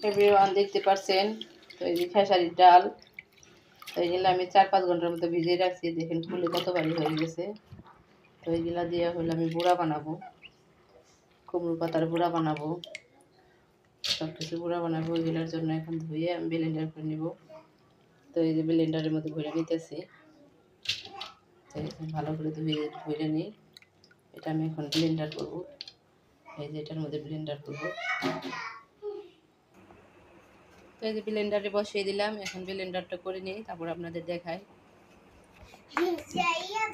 Everyone দেখতে পাচ্ছেন, তো এই যে খেসারির ডাল, তো এইগুলো আমি 4-5 ঘন্টার মতো ভিজিয়ে রাখছি। দেখেন ফুলে কত ভারী হয়ে গেছে। তো এইগুলা দিয়ে হলে আমি গুঁড়া বানাবো, কুমড়ো পাতার গুঁড়া বানাবো, সব কিছু গুঁড়া বানাবো। এগুলোর জন্য এখন ধুয়ে আমি ব্লেন্ডার করে নিব। তো এই যে ব্লেন্ডারের মধ্যে ভরে নিতেছি। তো ভালো করে ধুয়ে নিই। এটা আমি এখন ব্লেন্ডার করব। এই যে এটার মধ্যে ব্লেন্ডার করব। তো এই যে ব্লেন্ডারে বসিয়ে দিলাম, এখন ব্লেন্ডারটা করে নিই, তারপর আপনাদের দেখাই।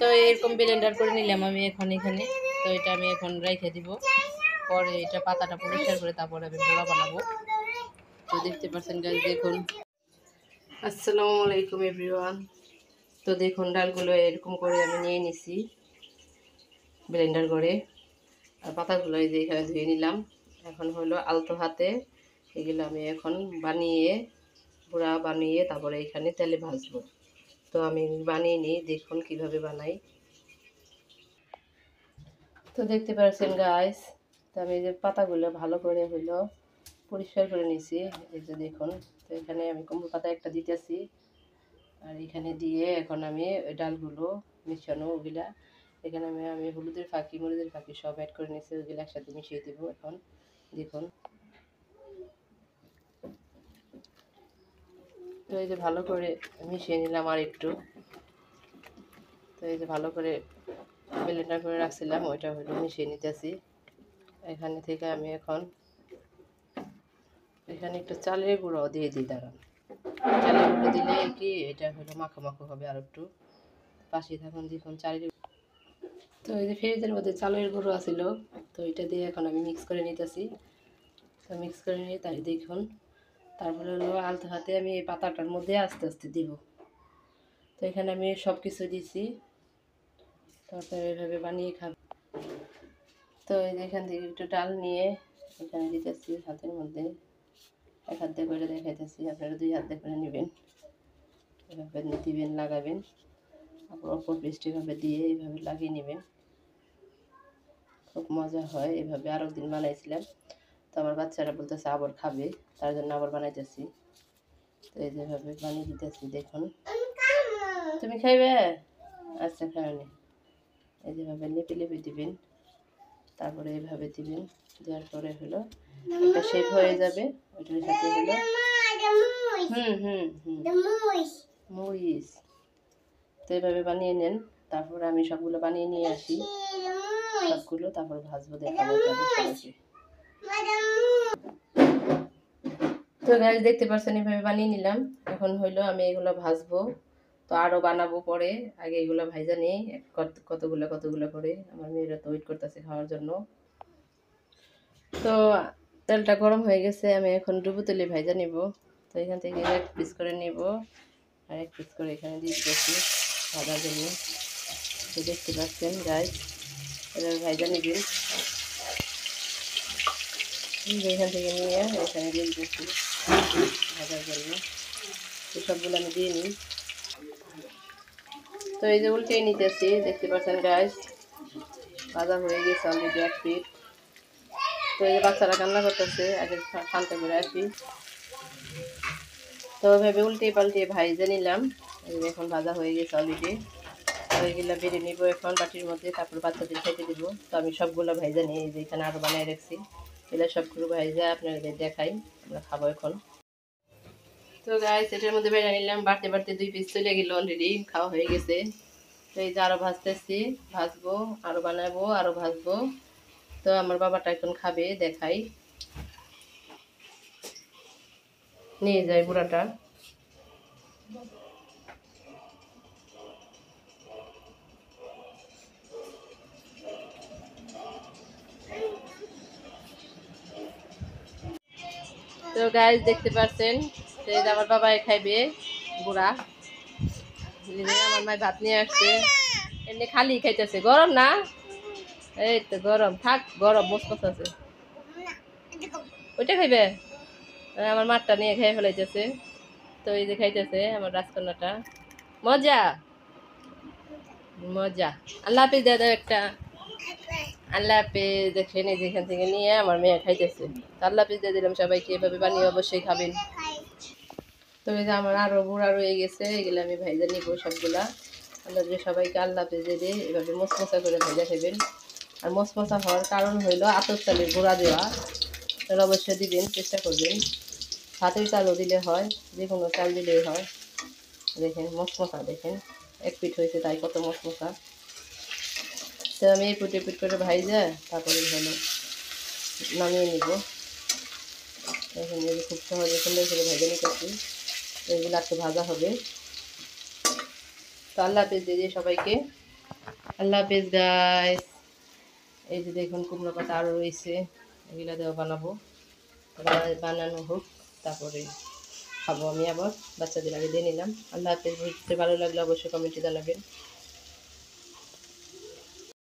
তো এরকম ব্লেন্ডার করে নিলাম আমি এখন এখানে। তো এটা আমি এখন রেখে দিব, পরে এটা পাতাটা পরিষ্কার করে তারপরে আমি গুঁড়া বানাবো। তো দেখতে পাচ্ছেন গাইস, দেখুন। আসসালামু আলাইকুম এভরিওয়ান। তো দেখুন ডালগুলো এরকম করে আমি নিয়ে নিছি ব্লেন্ডার করে, আর পাতাগুলো এই যে এখানে ধুয়ে নিলাম। এখন হলো আলতো হাতে এগুলো আমি এখন গুঁড়া বানিয়ে তারপরে এখানে তেলে ভাজবো। তো আমি বানিয়ে নিই, দেখুন কিভাবে বানাই। তো দেখতে পাচ্ছেন গাইস, তো আমি এই যে পাতাগুলো ভালো করে হলো পরিষ্কার করে নিয়েছি। এই যে দেখুন, তো এখানে আমি কুমড়ো পাতা একটা দিতেছি, আর এখানে দিয়ে এখন আমি ওই ডালগুলো মিশানো ওগুলা এখানে আমি হলুদের ফাঁকি মরিচের ফাঁকি সব অ্যাড করে নিয়েছি। ওইগুলো একসাথে মিশিয়ে দিব এখন। দেখুন, তো এই যে ভালো করে মিশিয়ে নিলাম আর একটু। তো এই যে ভালো করে ব্লেন্ডার করে রাখছিলাম, ওইটা হলো মিশিয়ে নিতেছি। এখানে থেকে আমি এখন এখানে একটু চালের গুঁড়ো দিয়ে দিই। দাঁড়ান, চালের গুঁড়ো দিলে কি এটা হলো মাখো মাখো হবে আর একটু। পাশে থাকুন, দেখুন চালের। তো এই যে ফ্রিজের মধ্যে চালের গুঁড়ো আছিল, তো এটা দিয়ে এখন আমি মিক্স করে নিতেছি। তো মিক্স করে নিয়ে তাই দেখুন, তারপরে হলো আলতো হাতে আমি এই পাতাটার মধ্যে আস্তে আস্তে দিব। তো এখানে আমি সব কিছু দিছি, তারপরে এভাবে বানিয়ে খাবো। তো এই যে এখান থেকে একটু ডাল নিয়ে এখানে দিতেছি হাতের মধ্যে, এক হাত দিয়ে করে দেখাইতেছি, আপনারা 2 হাত দিয়ে করে নেবেন। এভাবে দিবেন, লাগাবেন, তারপর অপর পৃষ্ঠভাবে দিয়ে এইভাবে লাগিয়ে নেবেন। খুব মজা হয় এভাবে। আরও দিন বানাইছিলাম, তো আমার বাচ্চারা বলতেছে আবার খাবে, তার জন্য আবার বানাইতেছি। তো এই যেভাবে বানিয়ে দিতেছি, দেখুন। তুমি খাইবে? আচ্ছা, খাওয়ানি। এই যেভাবে লেপে লেপে দিবেন, তারপরে এইভাবে দিবেন। দেওয়ার পরে হলো একটা শেপ হয়ে যাবে, ওইটার সাথে হলো মরিচ। তো এইভাবে বানিয়ে নেন। তারপর আমি সবগুলো বানিয়ে নিয়ে আসি, সবগুলো তারপর ভাজবো, দেখাবো আপনাদের সবাইকে। তো গাইস দেখতে পাচ্ছেন, এভাবে বানিয়ে নিলাম। এখন হইলো আমি এগুলো ভাজবো, তো আরও বানাবো পরে। আগে এগুলো ভাজা নিই কতগুলো কতগুলো করে। আমার মেয়েরা তো ওয়েট করতেছে খাওয়ার জন্য। তো তেলটা গরম হয়ে গেছে, আমি এখন ডুবো তেলে ভাজা নিব। তো এখান থেকে 1 পিস করে নিব, আর 1 পিস করে এখানে দিয়ে দিচ্ছি ভাজার জন্য। তো দেখতে পাচ্ছেন গাইস, এবার ভাজা নিবেন। এখান থেকে নিয়ে এখানে দিয়ে দিচ্ছি ভাজার জন্য। তো সবগুলো আমি দিয়ে নিই। তো এই যে উল্টে নিতেছি, দেখতে পাচ্ছেন গাইস, ভাজা হয়ে গেছে অলরেডি 1 পিস। তো এই যে বাচ্চারা কান্না করতেছে, আগে শান্ত করে আসি। তো ওইভাবে উল্টে পাল্টে ভাইজে নিলাম। এখন ভাজা হয়ে গেছে অলরেডি। তো এইগুলো বেড়ে নিব এখন বাটির মধ্যে, তারপর বাচ্চাদের খেতে দেবো। তো আমি সবগুলো ভাইজা নিই, যে এখানে আরও বানিয়ে রাখছি। এগুলো সবগুলো ভাইজা আপনাদের দেখাই, আমরা খাবো এখন। তো গাইস এটার মধ্যে বেড়ে নিলাম, বাড়তে বাড়তে 2 পিস চলে গেল, অলরেডি খাওয়া হয়ে গেছে। তো এই যে আরও ভাজতেছি, ভাজবো, আরও বানাবো, আরও ভাজবো। তো আমার বাবাটা এখন খাবে, দেখাই। নিয়ে যায় বুড়াটা। তো গাইস দেখতে পাচ্ছেন, তো এই যে আমার বাবাই খাইবে, বুড়া। আমার মায়ের ভাত নিয়ে আসছে, এমনি খালি খাইতেছে। গরম না? এই তো গরম, থাক, গরম মস্ত আছে। ওইটা খাইবে? আমার মাঠটা নিয়ে খেয়ে ফেলাইতেছে। তো এই যে খাইতেছে আমার রাজকন্যাটা। মজা মজা। আল্লাহ হাফিজ দাদা একটা। আল্লাহ হাফেজ। দেখেন এই যে এখান থেকে নিয়ে আমার মেয়ে খাইতেছে। আল্লাহ হাফেজ দিয়ে দিলাম সবাইকে, এভাবে বানিয়ে অবশ্যই খাবেন। তো এই যে আমার আরও গুঁড়া রয়ে গেছে, এগুলো আমি ভাইজা নিব সবগুলা। আল্লাহ যে সবাইকে আল্লাহ হাফেজ দিয়ে দিয়ে এভাবে মশমশা করে ভাইজা খাবেন। আর মশমশা হওয়ার কারণ হইলো আতপ চালের গুঁড়া দেওয়া, তাহলে অবশ্যই দিবেন, চেষ্টা করবেন। ভাতের চালও দিলে হয়, যে কোনো চাল দিলেই হয়। দেখেন মশমশা, দেখেন এক পিঠ হয়েছে তাই কত মশমশা। তো আমি এই পিঠ করে ভাইজা তারপরে হলো নামিয়ে নিব। দেখেন এই যে খুব সহজে সুন্দর করে ভেজে নিতেছি, এগুলো একটু ভাজা হবে। তো আল্লাহ হাফেজ দিয়ে সবাইকে, আল্লাহ হাফেজ গাইস। এই যে দেখুন কুমড়ো পাতা আরও রয়েছে, এগুলো দেওয়া বানাবো, বানানো হোক তারপরে খাবো। আমি আবার বাচ্চাদের আগে দিয়ে নিলাম। আল্লাহ হাফেজ। ভিডিওটি ভালো লাগলে অবশ্যই কমেন্টে জানাবেন।